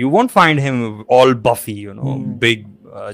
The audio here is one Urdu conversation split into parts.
you won't find him all buffy, big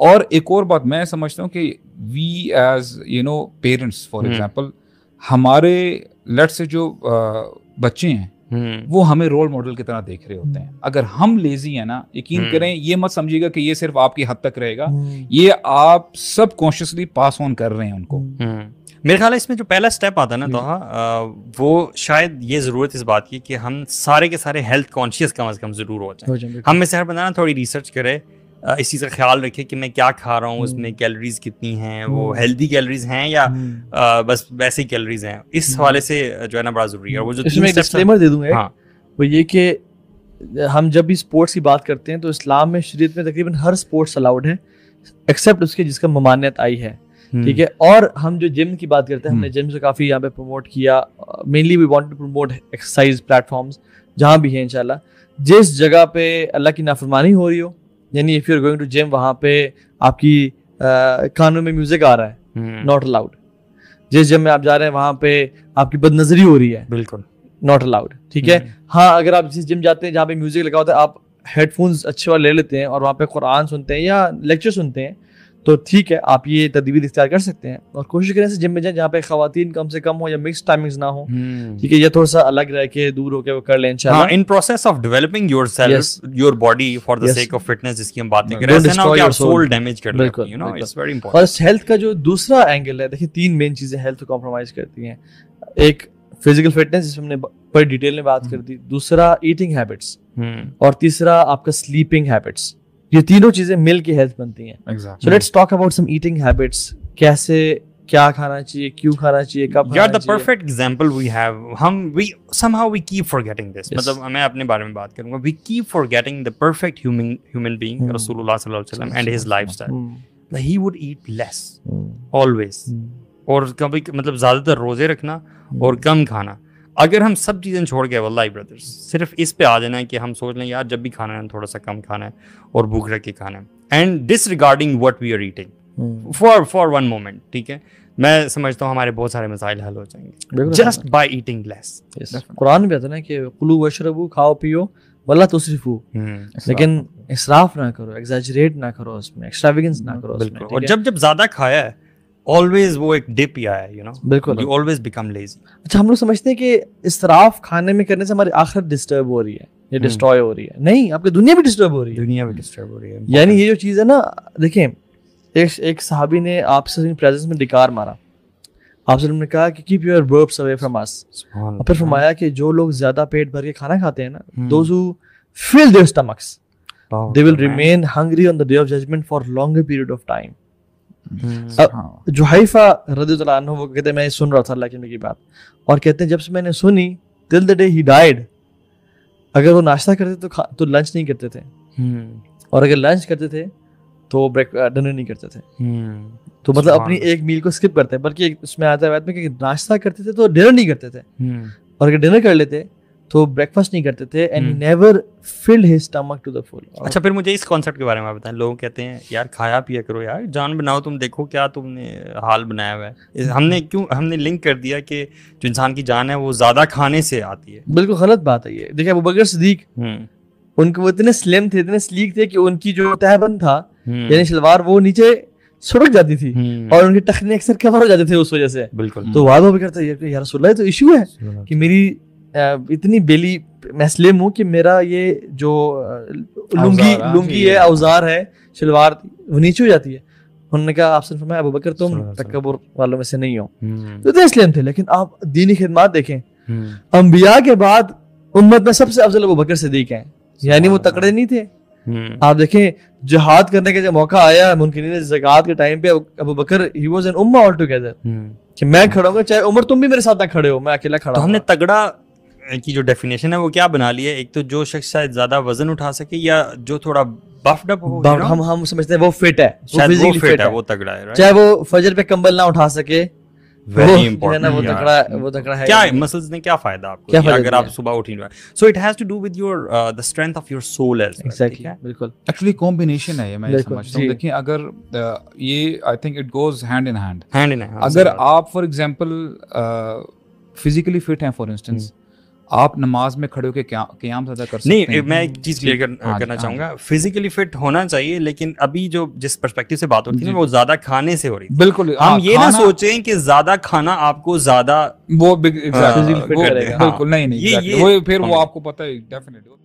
اور ایک اور بات میں سمجھتا ہوں کہ we as you know parents for example ہمارے لیٹ سے جو بچے ہیں وہ ہمیں رول ماڈل کی طرح دیکھ رہے ہوتے ہیں. اگر ہم لیزی ہیں نا, یقین کریں یہ مت سمجھیے گا کہ یہ صرف آپ کی حد تک رہے گا, یہ آپ سب کانشیسلی پاس آن کر رہے ہیں ان کو. میرے خیال ہے اس میں جو پہلا اسٹیپ آتا ہے نا توہا, وہ شاید یہ ضرورت اس بات کی کہ ہم سارے کے سارے ہیلتھ کانشیس کم از کم ضرور ہو جائیں. ہم میں سے ہر بندہ نا تھوڑی ریسرچ کرے, اس چیز کا خیال رکھے کہ میں کیا کھا رہا ہوں, اس میں کیلریز کتنی ہیں, وہ ہیلدی کیلریز ہیں یا بس ویسے ہی کیلریز ہیں. اس حوالے سے جو ہے نا بڑا ضروری ہے. وہ جو اس میں ایک ڈسکلیمر دے دوں گا, وہ یہ کہ ہم جب بھی اسپورٹس کی بات کرتے ہیں تو اسلام میں شریعت میں تقریباً ہر اسپورٹس الاؤڈ ہے ایکسیپٹ اس کے جس کا ممانعت آئی ہے. ٹھیک ہے, اور ہم جو جم کی بات کرتے ہیں, ہم نے جم سے کافی یہاں پہ پروموٹ کیا. Mainly we want to promote exercise platforms جہاں بھی ہیں انشاءاللہ. جس جگہ پہ اللہ کی نافرمانی ہو رہی ہو, یعنی if you are going to gym, وہاں پہ آپ کی کانوں میں میوزک آ رہا ہے, ناٹ الاؤڈ. جس جم میں آپ جا رہے ہیں وہاں پہ آپ کی بد نظری ہو رہی ہے, بالکل ناٹ الاؤڈ. ٹھیک ہے, ہاں اگر آپ جس جم جاتے ہیں جہاں پہ میوزک لگا ہوتا ہے, آپ ہیڈ فونس اچھے والے لے لیتے ہیں اور وہاں پہ قرآن سنتے ہیں یا لیکچر سنتے ہیں, تو ٹھیک ہے آپ یہ تدبیر اختیار کر سکتے ہیں. اور کوشش کریں سے جم میں جائیں جہاں پہ خواتین کم سے کم ہو یا مکس ٹائمنگز نہ ہو. ٹھیک ہے, یہ تھوڑا سا الگ رہ کے دور ہو کے وہ کر لیں انشاءاللہ. In process of developing your self, your body for the sake of fitness, جس کی ہم باتیں کر رہے ہیں نا کہ آپ سول ڈیمیج کر رہے ہیں, you know it's very important. اور ہیلتھ کا جو دوسرا اینگل ہے, دیکھیں 3 مین چیزیں ہیلتھ کو کمپرومائز کرتی ہیں. ایک فزیکل فٹنس جس میں ہم نے بڑی ڈیٹیل میں بات کر دی, دوسرا ایٹنگ ہیبٹس, اور تیسرا آپ کا سلیپنگ ہیبٹس. یہ تینوں چیزیں مل کے ہیلتھ بنتی ہیں. So let's talk about some eating habits. کیسے کیا کھانا چاہیے, کیوں کھانا چاہیے, کب کھانا چاہیے. یار the perfect example we have, we somehow we keep forgetting this. مطلب میں اپنے بارے میں بات کروں گا. We keep forgetting the perfect human being, Rasulullah sallallahu alaihi wasallam, and his lifestyle. He would eat less always, اور کبھی مطلب زیادہ تر روزے رکھنا اور کم کھانا. اگر ہم سب چیزیں چھوڑ گئے واللہ برادرز, صرف اس پہ آ جانا ہے کہ ہم سوچ لیں یار جب بھی کھانا ہے تھوڑا سا کم کھانا ہے اور بھوک رکھ کے کھانا ہے, and disregarding what we are eating for one moment. ٹھیک ہے, میں سمجھتا ہوں ہمارے بہت سارے مسائل حل ہو جائیں گے جسٹ بائی ایٹنگ لیس. قرآن میں آتا ہے نا کہ کلو وشربو, کھاؤ پیو, ولا تصرفو, لیکن اسراف نہ کرو, ایگزیجریٹ نہ کرو, اس میں ایکسٹراویگنس نہ کرو. اور جب زیادہ کھایا ہے always وہ ایک ڈپ ہی آیا ہے, you know, بالکل, you always become lazy. اچھا, ہم لوگ سمجھتے ہیں کہ اسراف کھانے میں کرنے سے ہماری آخرت ڈسٹرب ہو رہی ہے یا ڈسٹروائے ہو رہی ہے. نہیں, آپ کی دنیا بھی ڈسٹرب ہو رہی ہے. دنیا بھی ڈسٹرب ہو رہی ہے. یعنی یہ جو چیز ہے نا, دیکھیں ایک صحابی نے آپ سے پریزنس میں ڈکار مارا, آپ سے نے کہا کہ کیپ یور برپس اوے فرام اس, اور پھر فرمایا کہ جو لوگ زیادہ پیٹ بھر کے کھانا کھاتے ہیں نا, those who fill their stomachs, they will remain hungry on the day of judgment for longer period of time. جحیفہ رضی اللہ عنہ وہ کہتے ہیں میں سن رہا تھا اللہ کی بات, اور کہتے ہیں جب سے میں نے سنی till the day he died, اگر وہ ناشتہ کرتے تو لنچ نہیں کرتے تھے, اور اگر لنچ کرتے تھے تو ڈنر نہیں کرتے تھے. تو مطلب اپنی ایک میل کو اسکپ کرتے ہیں, بلکہ اس میں آتا ہے بات میں کہ ناشتہ کرتے تھے تو ڈنر نہیں کرتے تھے, اور اگر ڈنر کر لیتے تو بریک فاسٹ نہیں کرتے تھے, and never filled his stomach to the full. اچھا, پھر مجھے اس کانسیپٹ کے بارے میں بتائیں. لوگ کہتے ہیں یار کھایا پیا کرو یار, جان بناؤ, تم دیکھو کیا تم نے حال بنایا ہوا ہے. ہم نے لنک کر دیا کہ جو انسان کی جان ہے وہ زیادہ کھانے سے آتی ہے. بالکل غلط بات ہے یہ. دیکھیں ابوبکر صدیق, ان کو وہ اتنے سلم تھے, اتنے سلیک تھے کہ ان کی جو تہبند تھا یعنی شلوار وہ نیچے سڑک جاتی تھی, اور ان کے ٹخنے اکثر کور ہو جاتے تھے اس وجہ سے. بالکل. تو وہ بھی کرتا ہے یا رسول اللہ, تو ایشو ہے کہ میری اتنی بیلی میں سلم ہوں کہ میرا یہ جو لنگی ہے, اوزار ہے, شلوار وہ نیچے ہو جاتی ہے. انہوں نے کہا آپ سے فرمایا ابوبکر تم تکبر والوں میں سے نہیں ہو. تو اتنے اسلم تھے. لیکن آپ دینی خدمات دیکھیں, انبیاء کے بعد امت میں سب سے افضل ابوبکر صدیق ہیں, یعنی وہ تکڑے نہیں تھے. آپ دیکھیں جہاد کرنے کا جب موقع آیا منکرین زکوٰۃ کے ٹائم پہ, ابوبکر ہی واز این امہ آل ٹوگیدر, کہ میں کھڑا ہوں گا چاہے عمر تم بھی میرے ساتھ نہ کھڑے ہو, میں اکیلا کھڑا ہوں. ہم نے تگڑا کی جو ڈیفینیشن ہے وہ کیا بنا لی ہے, ایک تو جو شخص شاید زیادہ وزن اٹھا سکے یا جو تھوڑا بفڈ اپ ہو, ہم سمجھتے ہیں وہ فٹ ہے, شاید وہ فٹ ہے, وہ تگڑا ہے. چاہے وہ فجر پہ کمبل نہ اٹھا سکے, ویری امپورٹنٹ. وہ تگڑا ہے. کیا مسلز نے کیا فائدہ آپ کو اگر آپ صبح اٹھ نہیں رہے. So it has to do with your the strength of your soul as well. Exactly, بالکل. ایکچولی کمبینیشن ہے یہ, میں سمجھتا ہوں. دیکھیں اگر یہ I think it goes hand in hand. اگر آپ فار ایگزامپل فزیکلی فٹ ہیں فار انسٹنس, آپ نماز میں کھڑے ہو کے قیام زیادہ کر سکتے ہیں. نہیں, میں ایک چیز کلیئر کرنا چاہوں گا, فزیکلی فٹ ہونا چاہیے, لیکن ابھی جو جس پرسپیکٹو سے بات ہوتی ہے وہ زیادہ کھانے سے ہو رہی ہے. بالکل, ہم یہ نہ سوچیں کہ زیادہ کھانا آپ کو زیادہ وہ بالکل نہیں, وہ پھر وہ آپ کو پتہ ہے ڈیفینیٹلی